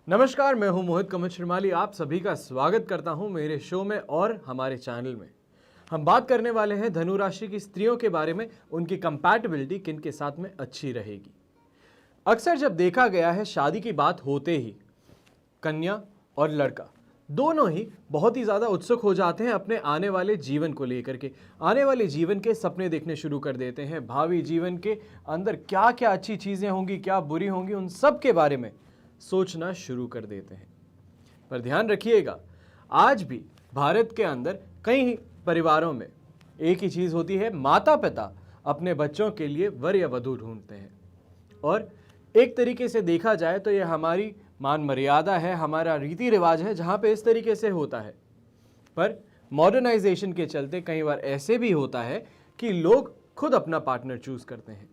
नमस्कार, मैं हूं मोहित कमल श्रीमाली। आप सभी का स्वागत करता हूं मेरे शो में और हमारे चैनल में। हम बात करने वाले हैं धनु राशि की स्त्रियों के बारे में, उनकी कंपैटिबिलिटी किन के साथ में अच्छी रहेगी। अक्सर जब देखा गया है, शादी की बात होते ही कन्या और लड़का दोनों ही बहुत ही ज़्यादा उत्सुक हो जाते हैं अपने आने वाले जीवन को लेकर के। आने वाले जीवन के सपने देखने शुरू कर देते हैं। भावी जीवन के अंदर क्या क्या अच्छी चीज़ें होंगी, क्या बुरी होंगी, उन सब के बारे में सोचना शुरू कर देते हैं। पर ध्यान रखिएगा, आज भी भारत के अंदर कई परिवारों में एक ही चीज़ होती है, माता पिता अपने बच्चों के लिए वर या वधू ढूंढते हैं। और एक तरीके से देखा जाए तो यह हमारी मान मर्यादा है, हमारा रीति रिवाज है जहाँ पे इस तरीके से होता है। पर मॉडर्नाइजेशन के चलते कई बार ऐसे भी होता है कि लोग खुद अपना पार्टनर चूज करते हैं।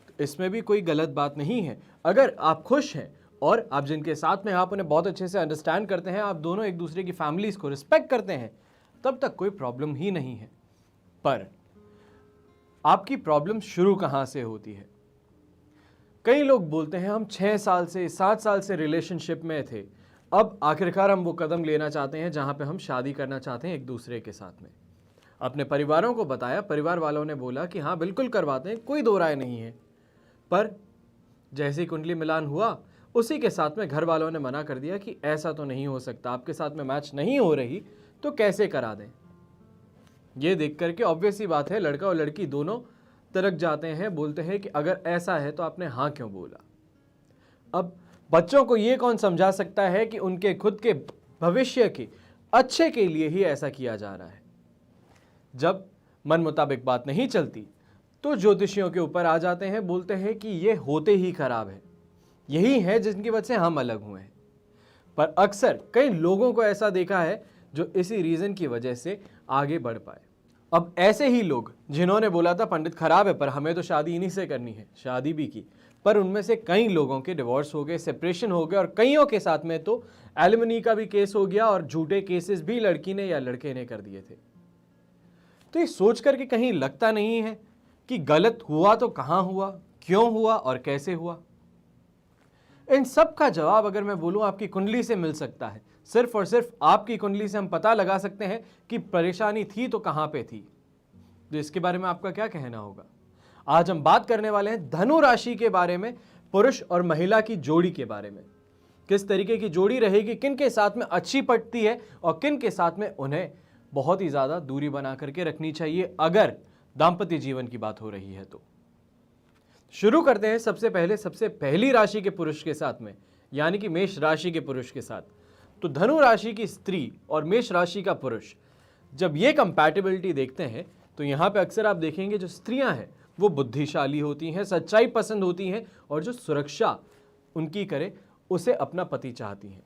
तो इसमें भी कोई गलत बात नहीं है। अगर आप खुश हैं और आप जिनके साथ में आप उन्हें बहुत अच्छे से अंडरस्टैंड करते हैं, आप दोनों एक दूसरे की फैमिलीज को रिस्पेक्ट करते हैं, तब तक कोई प्रॉब्लम ही नहीं है। पर आपकी प्रॉब्लम शुरू कहाँ से होती है? कई लोग बोलते हैं हम 6 साल से 7 साल से रिलेशनशिप में थे, अब आखिरकार हम वो कदम लेना चाहते हैं जहाँ पे हम शादी करना चाहते हैं एक दूसरे के साथ में। अपने परिवारों को बताया, परिवार वालों ने बोला कि हाँ बिल्कुल करवाते हैं, कोई दो राय नहीं है। पर जैसे ही कुंडली मिलान हुआ, उसी के साथ में घर वालों ने मना कर दिया कि ऐसा तो नहीं हो सकता, आपके साथ में मैच नहीं हो रही तो कैसे करा दें। ये देख करके ऑब्वियस सी बात है, लड़का और लड़की दोनों तरक जाते हैं, बोलते हैं कि अगर ऐसा है तो आपने हाँ क्यों बोला। अब बच्चों को ये कौन समझा सकता है कि उनके खुद के भविष्य के अच्छे के लिए ही ऐसा किया जा रहा है। जब मन मुताबिक बात नहीं चलती तो ज्योतिषियों के ऊपर आ जाते हैं, बोलते हैं कि ये होते ही खराब है, यही है जिनकी वजह से हम अलग हुए हैं। पर अक्सर कई लोगों को ऐसा देखा है जो इसी रीजन की वजह से आगे बढ़ पाए। अब ऐसे ही लोग जिन्होंने बोला था पंडित खराब है पर हमें तो शादी इन्हीं से करनी है, शादी भी की, पर उनमें से कई लोगों के डिवोर्स हो गए, सेपरेशन हो गए, और कईयों के साथ में तो एलिमनी का भी केस हो गया और झूठे केसेस भी लड़की ने या लड़के ने कर दिए थे। तो ये सोच करके कहीं लगता नहीं है कि गलत हुआ तो कहाँ हुआ, क्यों हुआ और कैसे हुआ? इन सब का जवाब अगर मैं बोलूं आपकी कुंडली से मिल सकता है। सिर्फ और सिर्फ आपकी कुंडली से हम पता लगा सकते हैं कि परेशानी थी तो कहां पे थी। तो इसके बारे में आपका क्या कहना होगा? आज हम बात करने वाले हैं धनु राशि के बारे में, पुरुष और महिला की जोड़ी के बारे में। किस तरीके की जोड़ी रहेगी, किन के साथ में अच्छी पटती है और किन के साथ में उन्हें बहुत ही ज्यादा दूरी बना करके रखनी चाहिए अगर दाम्पत्य जीवन की बात हो रही है। तो शुरू करते हैं सबसे पहली राशि के पुरुष के साथ में, यानी कि मेष राशि के पुरुष के साथ। तो धनु राशि की स्त्री और मेष राशि का पुरुष जब ये कंपैटिबिलिटी देखते हैं तो यहाँ पे अक्सर आप देखेंगे जो स्त्रियां हैं वो बुद्धिशाली होती हैं, सच्चाई पसंद होती हैं, और जो सुरक्षा उनकी करे उसे अपना पति चाहती हैं।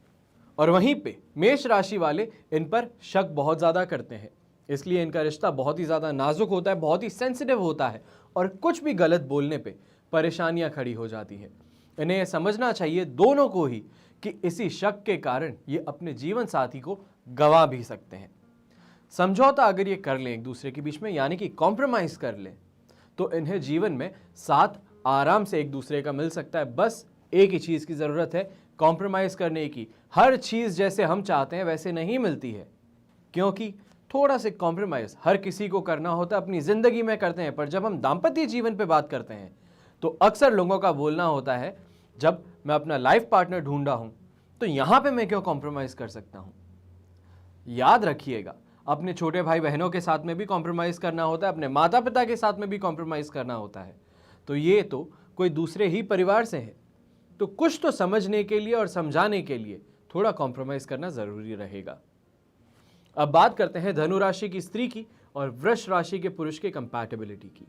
और वहीं पे मेष राशि वाले इन पर शक बहुत ज़्यादा करते हैं, इसलिए इनका रिश्ता बहुत ही ज़्यादा नाजुक होता है, बहुत ही सेंसिटिव होता है, और कुछ भी गलत बोलने पे परेशानियां खड़ी हो जाती हैं। इन्हें समझना चाहिए दोनों को ही कि इसी शक के कारण ये अपने जीवन साथी को गवा भी सकते हैं। समझौता अगर ये कर लें एक दूसरे के बीच में, यानी कि कॉम्प्रोमाइज कर लें, तो इन्हें जीवन में साथ आराम से एक दूसरे का मिल सकता है। बस एक ही चीज़ की ज़रूरत है, कॉम्प्रोमाइज़ करने की। हर चीज़ जैसे हम चाहते हैं वैसे नहीं मिलती है, क्योंकि थोड़ा सा कॉम्प्रोमाइज़ हर किसी को करना होता है, अपनी ज़िंदगी में करते हैं। पर जब हम दाम्पत्य जीवन पे बात करते हैं तो अक्सर लोगों का बोलना होता है, जब मैं अपना लाइफ पार्टनर ढूंढा हूं तो यहां पे मैं क्यों कॉम्प्रोमाइज़ कर सकता हूं। याद रखिएगा, अपने छोटे भाई बहनों के साथ में भी कॉम्प्रोमाइज़ करना होता है, अपने माता पिता के साथ में भी कॉम्प्रोमाइज़ करना होता है। तो ये तो कोई दूसरे ही परिवार से है, तो कुछ तो समझने के लिए और समझाने के लिए थोड़ा कॉम्प्रोमाइज़ करना ज़रूरी रहेगा। अब बात करते हैं धनु राशि की स्त्री की और वृष राशि के पुरुष के कंपैटिबिलिटी की।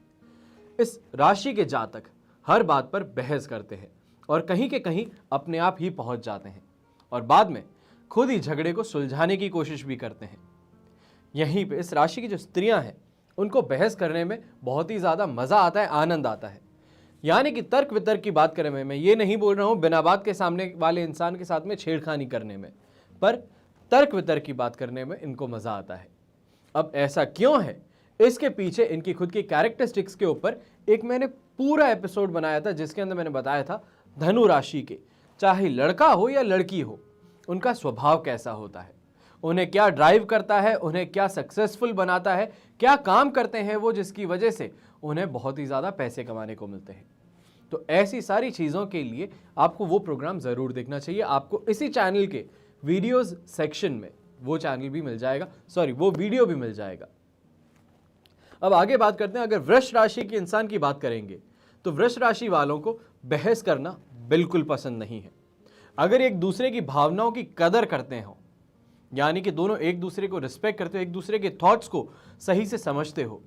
इस राशि के जातक हर बात पर बहस करते हैं और कहीं के कहीं अपने आप ही पहुंच जाते हैं, और बाद में खुद ही झगड़े को सुलझाने की कोशिश भी करते हैं। यहीं पे इस राशि की जो स्त्रियां हैं उनको बहस करने में बहुत ही ज़्यादा मज़ा आता है, आनंद आता है। यानी कि तर्क वितर्क की बात करने में, मैं ये नहीं बोल रहा हूँ बिना बात के सामने वाले इंसान के साथ में छेड़खानी करने में, पर तर्क वितर्क की बात करने में इनको मज़ा आता है। अब ऐसा क्यों है, इसके पीछे इनकी खुद की कैरेक्टरिस्टिक्स के ऊपर एक मैंने पूरा एपिसोड बनाया था, जिसके अंदर मैंने बताया था धनु राशि के चाहे लड़का हो या लड़की हो, उनका स्वभाव कैसा होता है, उन्हें क्या ड्राइव करता है, उन्हें क्या सक्सेसफुल बनाता है, क्या काम करते हैं वो जिसकी वजह से उन्हें बहुत ही ज़्यादा पैसे कमाने को मिलते हैं। तो ऐसी सारी चीज़ों के लिए आपको वो प्रोग्राम ज़रूर देखना चाहिए। आपको इसी चैनल के वीडियोज़ सेक्शन में वो चैनल भी मिल जाएगा, वो वीडियो भी मिल जाएगा। अब आगे बात करते हैं। अगर वृष राशि के इंसान की बात करेंगे तो वृष राशि वालों को बहस करना बिल्कुल पसंद नहीं है। अगर एक दूसरे की भावनाओं की कदर करते हो, यानी कि दोनों एक दूसरे को रिस्पेक्ट करते हो, एक दूसरे के थॉट्स को सही से समझते हो,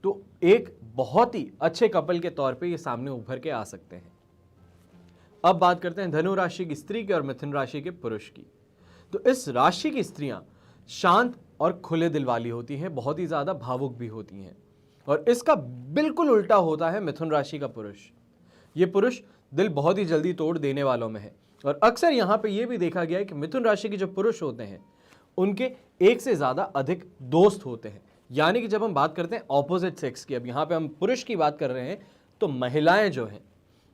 तो एक बहुत ही अच्छे कपल के तौर पे ये सामने उभर के आ सकते हैं। अब बात करते हैं धनु राशि की स्त्री की और मिथुन राशि के पुरुष की। तो इस राशि की स्त्रियां शांत और खुले दिल वाली होती हैं, बहुत ही ज्यादा भावुक भी होती हैं। और इसका बिल्कुल उल्टा होता है मिथुन राशि का पुरुष। ये पुरुष दिल बहुत ही जल्दी तोड़ देने वालों में है। और अक्सर यहां पे ये भी देखा गया है कि मिथुन राशि के जो पुरुष होते हैं उनके एक से ज्यादा अधिक दोस्त होते हैं। यानी कि जब हम बात करते हैं ऑपोजिट सेक्स की, अब यहाँ पे हम पुरुष की बात कर रहे हैं, तो महिलाएं जो हैं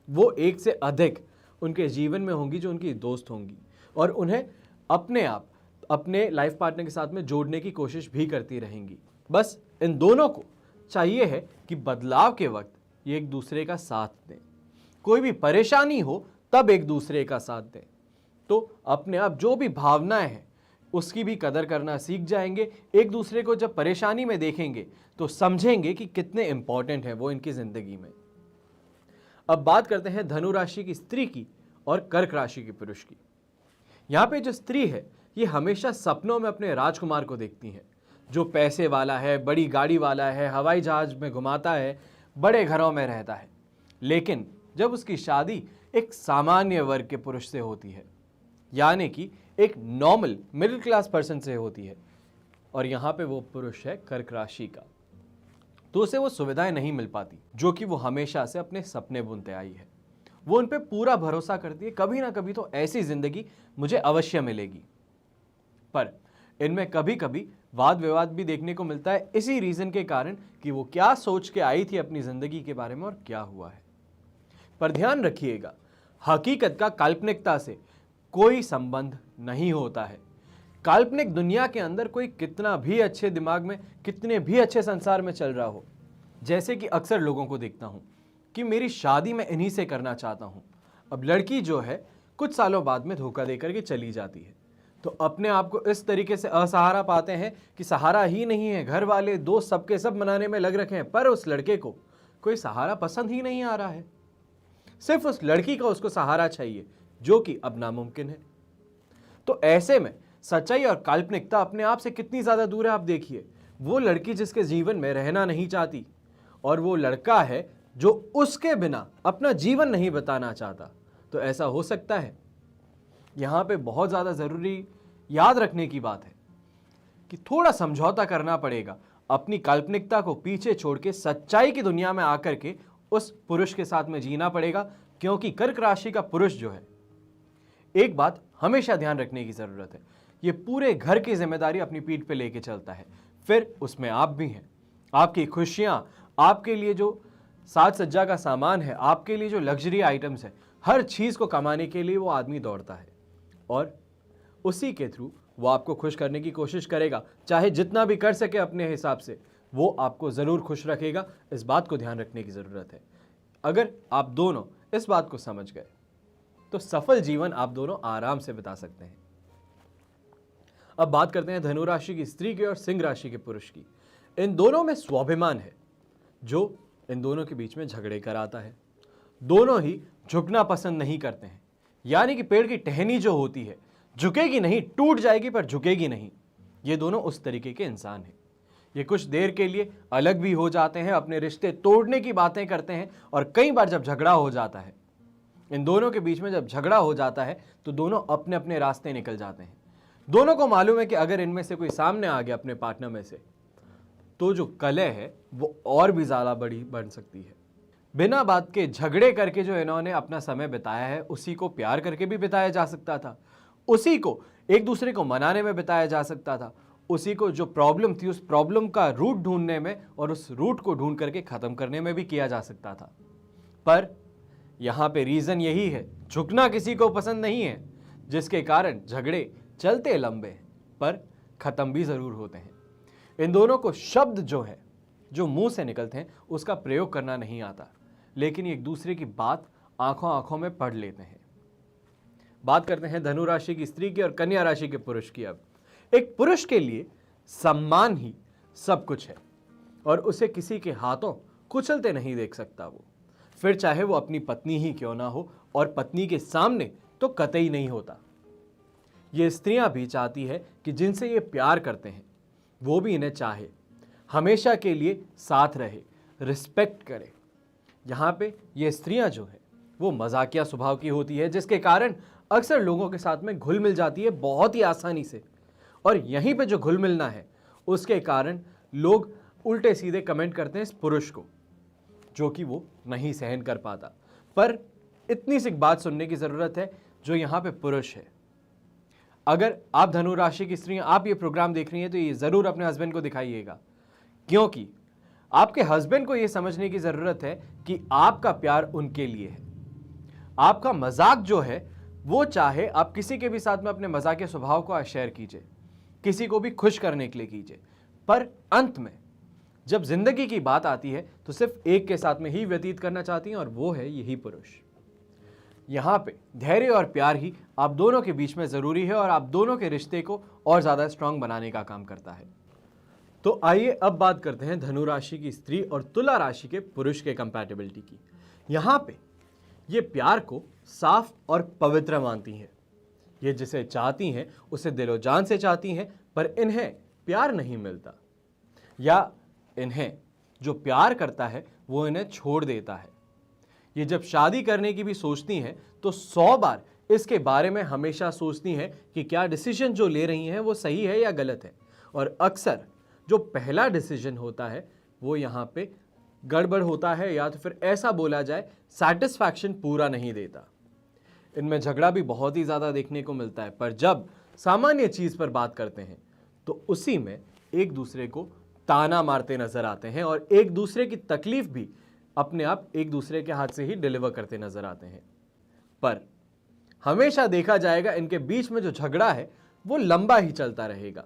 वो एक से अधिक उनके जीवन में होंगी जो उनकी दोस्त होंगी और उन्हें अपने आप अपने लाइफ पार्टनर के साथ में जोड़ने की कोशिश भी करती रहेंगी। बस इन दोनों को चाहिए है कि बदलाव के वक्त ये एक दूसरे का साथ दें, कोई भी परेशानी हो तब एक दूसरे का साथ दें। तो अपने आप जो भी भावनाएं हैं उसकी भी कदर करना सीख जाएंगे। एक दूसरे को जब परेशानी में देखेंगे तो समझेंगे कि कितने इंपॉर्टेंट है वो इनकी जिंदगी में। अब बात करते हैं धनु राशि की स्त्री की और कर्क राशि के पुरुष की। यहाँ पे जो स्त्री है ये हमेशा सपनों में अपने राजकुमार को देखती है, जो पैसे वाला है, बड़ी गाड़ी वाला है, हवाई जहाज में घुमाता है, बड़े घरों में रहता है। लेकिन जब उसकी शादी एक सामान्य वर्ग के पुरुष से होती है, यानी कि एक नॉर्मल मिडिल क्लास पर्सन से होती है, और यहाँ पे वो पुरुष है कर्क राशि का, तो उसे वो सुविधाएं नहीं मिल पाती जो कि वो हमेशा से अपने सपने बुनते आई है। वो उन पे पूरा भरोसा करती है, कभी ना कभी तो ऐसी जिंदगी मुझे अवश्य मिलेगी। पर इनमें कभी कभी वाद विवाद भी देखने को मिलता है, इसी रीजन के कारण कि वो क्या सोच के आई थी अपनी जिंदगी के बारे में और क्या हुआ है। पर ध्यान रखिएगा, हकीकत का काल्पनिकता से कोई संबंध नहीं होता है। काल्पनिक दुनिया के अंदर कोई कितना भी अच्छे दिमाग में, कितने भी अच्छे संसार में चल रहा हो, जैसे कि अक्सर लोगों को देखता हूं कि मेरी शादी मैं इन्हीं से करना चाहता हूं, अब लड़की जो है कुछ सालों बाद में धोखा देकर के चली जाती है, तो अपने आप को इस तरीके से असहारा पाते हैं कि सहारा ही नहीं है, घर वाले दोस्त सबके सब मनाने में लग रखे हैं, पर उस लड़के को कोई सहारा पसंद ही नहीं आ रहा है। सिर्फ उस लड़की का उसको सहारा चाहिए, जो कि अब नामुमकिन है। तो ऐसे में सच्चाई और काल्पनिकता अपने आप से कितनी ज्यादा दूर है। आप देखिए, वो लड़की जिसके जीवन में रहना नहीं चाहती और वो लड़का है जो उसके बिना अपना जीवन नहीं बिताना चाहता, तो ऐसा हो सकता है। यहां पे बहुत ज्यादा जरूरी याद रखने की बात है कि थोड़ा समझौता करना पड़ेगा, अपनी काल्पनिकता को पीछे छोड़ के सच्चाई की दुनिया में आकर के उस पुरुष के साथ में जीना पड़ेगा। क्योंकि कर्क राशि का पुरुष जो है, एक बात हमेशा ध्यान रखने की जरूरत है, ये पूरे घर की जिम्मेदारी अपनी पीठ पे लेके चलता है, फिर उसमें आप भी हैं। आपकी खुशियां, आपके लिए जो साज सज्जा का सामान है, आपके लिए जो लग्जरी आइटम्स है, हर चीज को कमाने के लिए वो आदमी दौड़ता है और उसी के थ्रू वो आपको खुश करने की कोशिश करेगा। चाहे जितना भी कर सके अपने हिसाब से, वो आपको जरूर खुश रखेगा। इस बात को ध्यान रखने की जरूरत है। अगर आप दोनों इस बात को समझ गए तो सफल जीवन आप दोनों आराम से बिता सकते हैं। अब बात करते हैं धनु राशि की स्त्री की और सिंह राशि के पुरुष की। इन दोनों में स्वाभिमान है जो इन दोनों के बीच में झगड़े कराता है। दोनों ही झुकना पसंद नहीं करते हैं, यानी कि पेड़ की टहनी जो होती है झुकेगी नहीं, टूट जाएगी पर झुकेगी नहीं। ये दोनों उस तरीके के इंसान हैं। ये कुछ देर के लिए अलग भी हो जाते हैं, अपने रिश्ते तोड़ने की बातें करते हैं, और कई बार जब झगड़ा हो जाता है, इन दोनों के बीच में जब झगड़ा हो जाता है, तो दोनों अपने अपने रास्ते निकल जाते हैं। दोनों को मालूम है कि अगर इनमें से कोई सामने आ गया अपने पार्टनर में से, तो जो कलह है वो और भी ज्यादा बड़ी बन सकती है। बिना बात के झगड़े करके जो इन्होंने अपना समय बिताया है, उसी को प्यार करके भी बिताया जा सकता था, उसी को एक दूसरे को मनाने में बिताया जा सकता था, उसी को जो प्रॉब्लम थी उस प्रॉब्लम का रूट ढूंढने में और उस रूट को ढूंढ करके खत्म करने में भी किया जा सकता था। पर यहाँ पे रीजन यही है, झुकना किसी को पसंद नहीं है, जिसके कारण झगड़े चलते लंबे हैं पर खत्म भी जरूर होते हैं। इन दोनों को शब्द जो मुंह से निकलते हैं उसका प्रयोग करना नहीं आता, लेकिन एक दूसरे की बात आंखों आंखों में पढ़ लेते हैं। बात करते हैं धनु राशि की स्त्री की और कन्या राशि के पुरुष की। अब एक पुरुष के लिए सम्मान ही सब कुछ है और उसे किसी के हाथों कुचलते नहीं देख सकता वो, फिर चाहे वो अपनी पत्नी ही क्यों ना हो, और पत्नी के सामने तो कतई नहीं होता। ये स्त्रियां भी चाहती है कि जिनसे ये प्यार करते हैं वो भी इन्हें चाहे, हमेशा के लिए साथ रहे, रिस्पेक्ट करे। यहाँ पे ये स्त्रियां जो है वो मजाकिया स्वभाव की होती है, जिसके कारण अक्सर लोगों के साथ में घुल मिल जाती है बहुत ही आसानी से, और यहीं पे जो घुल मिलना है उसके कारण लोग उल्टे सीधे कमेंट करते हैं इस पुरुष को, जो कि वो नहीं सहन कर पाता। पर इतनी सी बात सुनने की जरूरत है, जो यहाँ पे पुरुष है, अगर आप धनु राशि की स्त्री आप ये प्रोग्राम देख रही हैं तो ये जरूर अपने हस्बैंड को दिखाइएगा, क्योंकि आपके हस्बैंड को ये समझने की जरूरत है कि आपका प्यार उनके लिए है। आपका मजाक जो है वो चाहे आप किसी के भी साथ में अपने मजाक के स्वभाव को शेयर कीजिए, किसी को भी खुश करने के लिए कीजिए, पर अंत में जब जिंदगी की बात आती है तो सिर्फ एक के साथ में ही व्यतीत करना चाहती हैं, और वो है यही पुरुष। यहां पे धैर्य और प्यार ही आप दोनों के बीच में जरूरी है और आप दोनों के रिश्ते को और ज्यादा स्ट्रांग बनाने का काम करता है। तो आइए अब बात करते हैं धनु राशि की स्त्री और तुला राशि के पुरुष के कंपैटिबिलिटी की। यहां पे ये प्यार को साफ और पवित्र मानती हैं। ये जिसे चाहती हैं उसे दिलो जान से चाहती हैं, पर इन्हें प्यार नहीं मिलता, या इन्हें जो प्यार करता है वो इन्हें छोड़ देता है। ये जब शादी करने की भी सोचती हैं तो 100 बार इसके बारे में हमेशा सोचती हैं कि क्या डिसीजन जो ले रही हैं वो सही है या गलत है, और अक्सर जो पहला डिसीजन होता है वो यहाँ पे गड़बड़ होता है, या तो फिर ऐसा बोला जाए सैटिस्फैक्शन पूरा नहीं देता। इनमें झगड़ा भी बहुत ही ज़्यादा देखने को मिलता है, पर जब सामान्य चीज़ पर बात करते हैं तो उसी में एक दूसरे को ताना मारते नजर आते हैं और एक दूसरे की तकलीफ भी अपने आप एक दूसरे के हाथ से ही डिलीवर करते नजर आते हैं। पर हमेशा देखा जाएगा इनके बीच में जो झगड़ा है वो लंबा ही चलता रहेगा।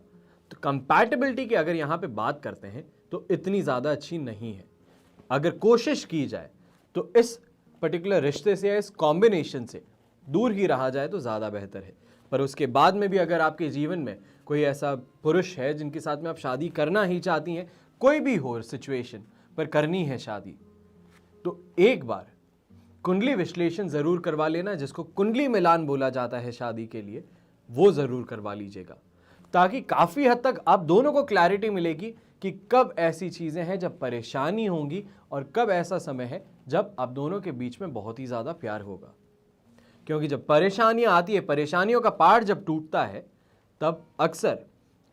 तो कंपैटिबिलिटी की अगर यहाँ पे बात करते हैं तो इतनी ज़्यादा अच्छी नहीं है। अगर कोशिश की जाए तो इस पर्टिकुलर रिश्ते से या इस कॉम्बिनेशन से दूर ही रहा जाए तो ज़्यादा बेहतर है। पर उसके बाद में भी अगर आपके जीवन में कोई ऐसा पुरुष है जिनके साथ में आप शादी करना ही चाहती हैं, कोई भी हो सिचुएशन पर करनी है शादी, तो एक बार कुंडली विश्लेषण ज़रूर करवा लेना, जिसको कुंडली मिलान बोला जाता है शादी के लिए, वो ज़रूर करवा लीजिएगा, ताकि काफ़ी हद तक आप दोनों को क्लैरिटी मिलेगी कि कब ऐसी चीज़ें हैं जब परेशानी होंगी और कब ऐसा समय है जब आप दोनों के बीच में बहुत ही ज़्यादा प्यार होगा। क्योंकि जब परेशानियां आती है, परेशानियों का पहाड़ जब टूटता है, तब अक्सर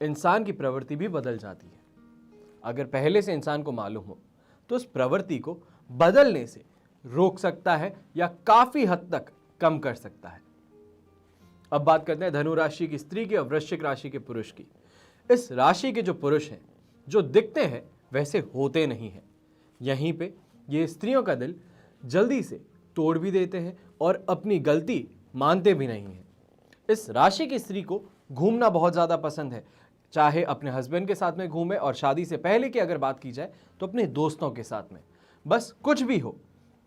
इंसान की प्रवृत्ति भी बदल जाती है। अगर पहले से इंसान को मालूम हो तो उस प्रवृत्ति को बदलने से रोक सकता है या काफ़ी हद तक कम कर सकता है। अब बात करते हैं धनु राशि की स्त्री की और वृश्चिक राशि के पुरुष की। इस राशि के जो पुरुष हैं, जो दिखते हैं वैसे होते नहीं हैं। यहीं पे ये स्त्रियों का दिल जल्दी से तोड़ भी देते हैं और अपनी गलती मानते भी नहीं हैं। इस राशि की स्त्री को घूमना बहुत ज़्यादा पसंद है, चाहे अपने हस्बैंड के साथ में घूमे, और शादी से पहले की अगर बात की जाए तो अपने दोस्तों के साथ में, बस कुछ भी हो,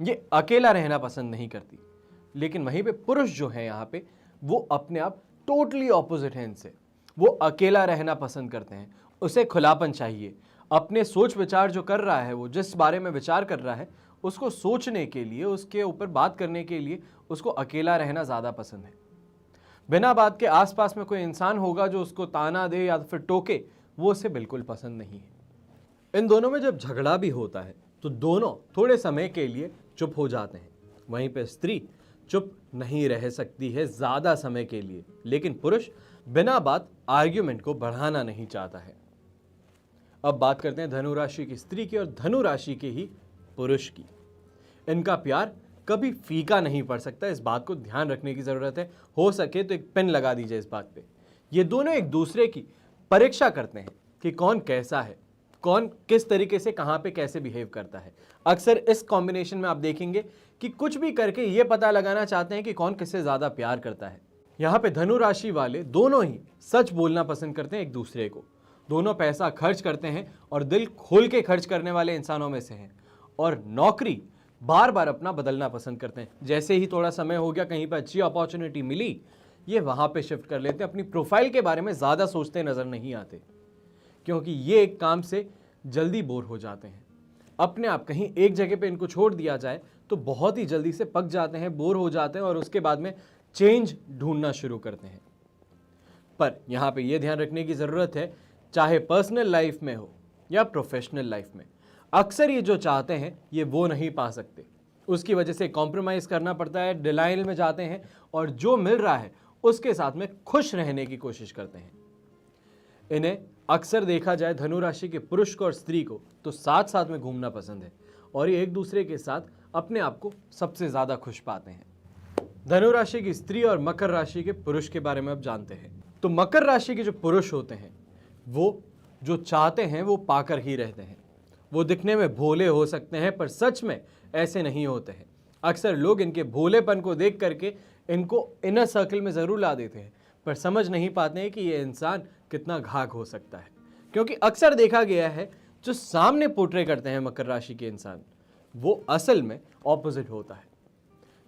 ये अकेला रहना पसंद नहीं करती। लेकिन वहीं पे पुरुष जो है यहाँ पे, वो अपने आप टोटली ऑपोजिट है इनसे। वो अकेला रहना पसंद करते हैं, उसे खुलापन चाहिए। अपने सोच विचार जो कर रहा है, वो जिस बारे में विचार कर रहा है, उसको सोचने के लिए, उसके ऊपर बात करने के लिए उसको अकेला रहना ज़्यादा पसंद है। बिना बात के आसपास में कोई इंसान होगा जो उसको ताना दे या फिर टोके, वो उसे बिल्कुल पसंद नहीं है। इन दोनों में जब झगड़ा भी होता है तो दोनों थोड़े समय के लिए चुप हो जाते हैं। वहीं पे स्त्री चुप नहीं रह सकती है ज़्यादा समय के लिए, लेकिन पुरुष बिना बात आर्ग्यूमेंट को बढ़ाना नहीं चाहता है। अब बात करते हैं धनु राशि की स्त्री की और धनु राशि के ही पुरुष की। इनका प्यार कभी फीका नहीं पड़ सकता, इस बात को ध्यान रखने की ज़रूरत है। हो सके तो एक पेन लगा दीजिए इस बात पे। ये दोनों एक दूसरे की परीक्षा करते हैं कि कौन कैसा है। कौन किस तरीके से कहां पे कैसे बिहेव करता है। अक्सर इस कॉम्बिनेशन में आप देखेंगे कि कुछ भी करके ये पता लगाना चाहते हैं कि कौन किससे ज्यादा प्यार करता है। यहाँ पे धनु राशि वाले दोनों ही सच बोलना पसंद करते हैं एक दूसरे को, दोनों पैसा खर्च करते हैं और दिल खोल के खर्च करने वाले इंसानों में से हैं, और नौकरी बार बार अपना बदलना पसंद करते हैं। जैसे ही थोड़ा समय हो गया, कहीं पर अच्छी अपॉर्चुनिटी मिली, ये वहां पे शिफ्ट कर लेते हैं। अपनी प्रोफाइल के बारे में ज़्यादा सोचते नज़र नहीं आते, क्योंकि ये एक काम से जल्दी बोर हो जाते हैं। अपने आप कहीं एक जगह पे इनको छोड़ दिया जाए तो बहुत ही जल्दी से पक जाते हैं, बोर हो जाते हैं और उसके बाद में चेंज ढूंढना शुरू करते हैं। पर यहाँ पे ये ध्यान रखने की ज़रूरत है, चाहे पर्सनल लाइफ में हो या प्रोफेशनल लाइफ में, अक्सर ये जो चाहते हैं ये वो नहीं पा सकते। उसकी वजह से कॉम्प्रोमाइज़ करना पड़ता है, डिनायल में जाते हैं और जो मिल रहा है उसके साथ में खुश रहने की कोशिश करते हैं। इन्हें अक्सर देखा जाए धनु राशि के पुरुष को और स्त्री को तो साथ साथ में घूमना पसंद है और ये एक दूसरे के साथ अपने आप को सबसे ज़्यादा खुश पाते हैं। धनु राशि की स्त्री और मकर राशि के पुरुष के बारे में अब जानते हैं। तो मकर राशि के जो पुरुष होते हैं वो जो चाहते हैं वो पाकर ही रहते हैं। वो दिखने में भोले हो सकते हैं पर सच में ऐसे नहीं होते हैं। अक्सर लोग इनके भोलेपन को देख करके इनको इनर सर्कल में ज़रूर ला देते हैं, पर समझ नहीं पाते हैं कि ये इंसान कितना घाघ हो सकता है। क्योंकि अक्सर देखा गया है जो सामने पोर्ट्रे करते हैं मकर राशि के इंसान, वो असल में ऑपोजिट होता है।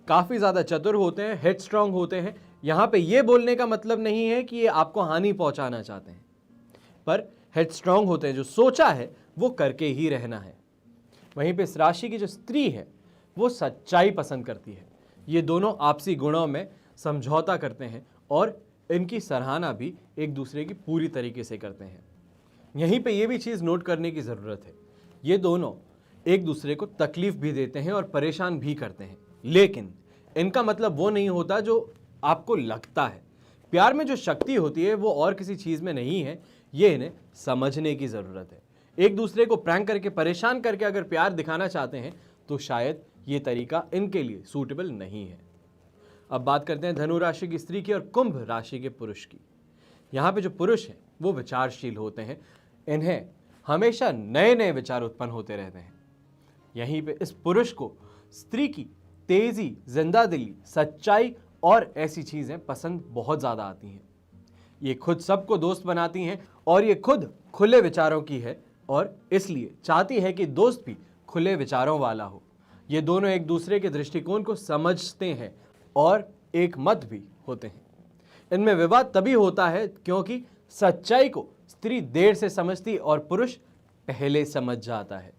काफ़ी ज़्यादा चतुर होते हैं, हेड स्ट्रांग होते हैं। यहाँ पे ये बोलने का मतलब नहीं है कि ये आपको हानि पहुँचाना चाहते हैं, पर हेड स्ट्रांग होते हैं, जो सोचा है वो करके ही रहना है। वहीं पे इस राशि की जो स्त्री है वो सच्चाई पसंद करती है। ये दोनों आपसी गुणों में समझौता करते हैं और इनकी सराहना भी एक दूसरे की पूरी तरीके से करते हैं। यहीं पे ये भी चीज़ नोट करने की ज़रूरत है, ये दोनों एक दूसरे को तकलीफ भी देते हैं और परेशान भी करते हैं, लेकिन इनका मतलब वो नहीं होता जो आपको लगता है। प्यार में जो शक्ति होती है वो और किसी चीज़ में नहीं है, ये इन्हें समझने की ज़रूरत है। एक दूसरे को प्रैंक करके परेशान करके अगर प्यार दिखाना चाहते हैं तो शायद ये तरीका इनके लिए सूटेबल नहीं है। अब बात करते हैं धनु राशि की स्त्री की और कुंभ राशि के पुरुष की। यहाँ पे जो पुरुष हैं वो विचारशील होते हैं, इन्हें हमेशा नए नए विचार उत्पन्न होते रहते हैं। यहीं पे इस पुरुष को स्त्री की तेजी, जिंदादिली, सच्चाई और ऐसी चीज़ें पसंद बहुत ज़्यादा आती हैं। ये खुद सबको दोस्त बनाती हैं और ये खुद खुले विचारों की है और इसलिए चाहती है कि दोस्त भी खुले विचारों वाला हो। ये दोनों एक दूसरे के दृष्टिकोण को समझते हैं और एक मत भी होते हैं। इनमें विवाद तभी होता है क्योंकि सच्चाई को स्त्री देर से समझती और पुरुष पहले समझ जाता है।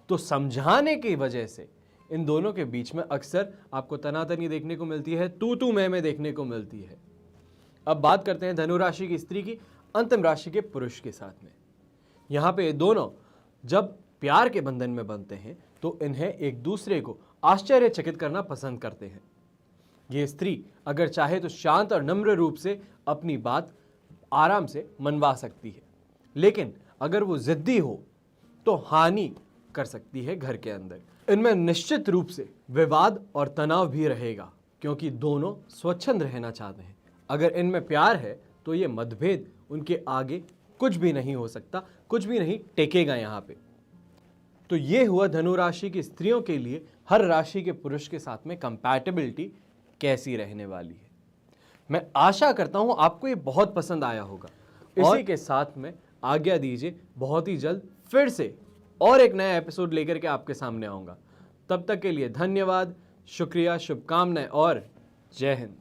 तो समझाने की वजह से इन दोनों के बीच में अक्सर आपको तनातनी देखने को मिलती है, तू मैं देखने को मिलती है। अब बात करते हैं धनु राशि की स्त्री की अंतिम राशि के पुरुष के साथ में। यहाँ पे दोनों जब प्यार के बंधन में बनते हैं तो इन्हें एक दूसरे को आश्चर्यचकित करना पसंद करते हैं। ये स्त्री अगर चाहे तो शांत और नम्र रूप से अपनी बात आराम से मनवा सकती है, लेकिन अगर वो जिद्दी हो तो हानि कर सकती है घर के अंदर। इनमें निश्चित रूप से विवाद और तनाव भी रहेगा क्योंकि दोनों स्वच्छंद रहना चाहते हैं। अगर इनमें प्यार है तो ये मतभेद उनके आगे कुछ भी नहीं हो सकता, कुछ भी नहीं टेकेगा यहाँ पे। तो ये हुआ धनु राशि की स्त्रियों के लिए हर राशि के पुरुष के साथ में कंपैटिबिलिटी कैसी रहने वाली है। मैं आशा करता हूं आपको ये बहुत पसंद आया होगा। इसी के साथ में आज्ञा दीजिए, बहुत ही जल्द फिर से और एक नया एपिसोड लेकर के आपके सामने आऊंगा। तब तक के लिए धन्यवाद, शुक्रिया, शुभकामनाएं और जय हिंद।